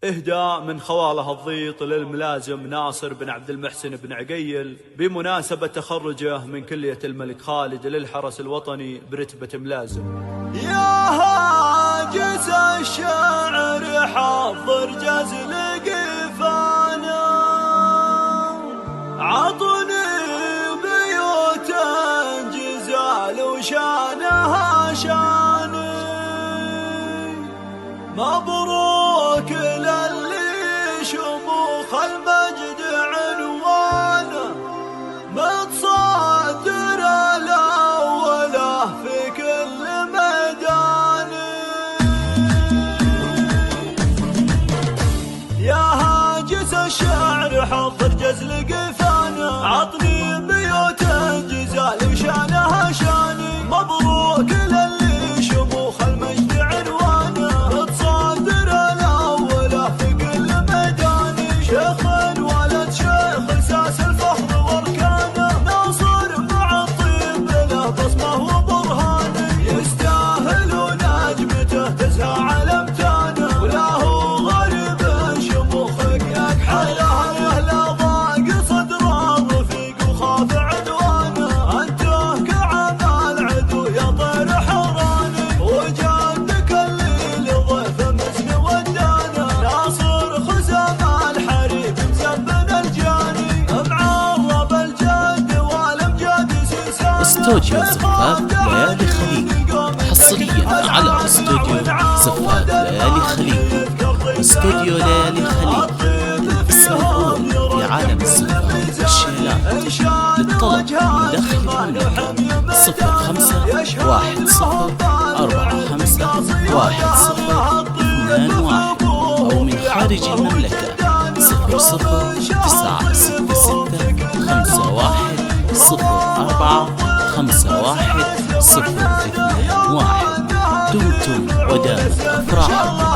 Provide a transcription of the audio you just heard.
إهداء من خواله الضيط للملازم ناصر بن عبد المحسن بن عقيل بمناسبة تخرجه من كلية الملك خالد للحرس الوطني برتبة ملازم. يا هاجس الشعر حضر جزل قفانا، عطني بيوت جزال وشانها شاني، مبروك للي شموخ المجد عنوانه، متصدر الأوله في كل ميدان. يا هاجس الشعر حضر جزل قفانا، عطني بيوت جزال وشانها شاني، مبروك للي شموخ المجد عنوانه، متصدر الأوله في كل ميدان. شيخ ولد شيخ ساس الفخر واركانه، ناصر مع الطيب له بصمه وبرهانه، يستاهل ونجمته تزهى على امتانه، ولا هو غريب شموخك يكحله، لا ضاق صدره رفيق وخاف عدوانه، انت كعمال عدو يا طير حراني، وجدك اللي لضيف مسن ودانه، ناصر خزام الحريب مزبن الجاني، معرب الجد والامجاد سيسان. استوديو زفاف ليالي خليج، حصريا على استوديو زفاف ليالي خليج. استوديو ليالي خليج الاسم الأول في عالم الزفاف والشيلات. للطلب من داخل المملكة 05451021 أو من خارج المملكة 009651045121. دمتم ودامت أفراحكم.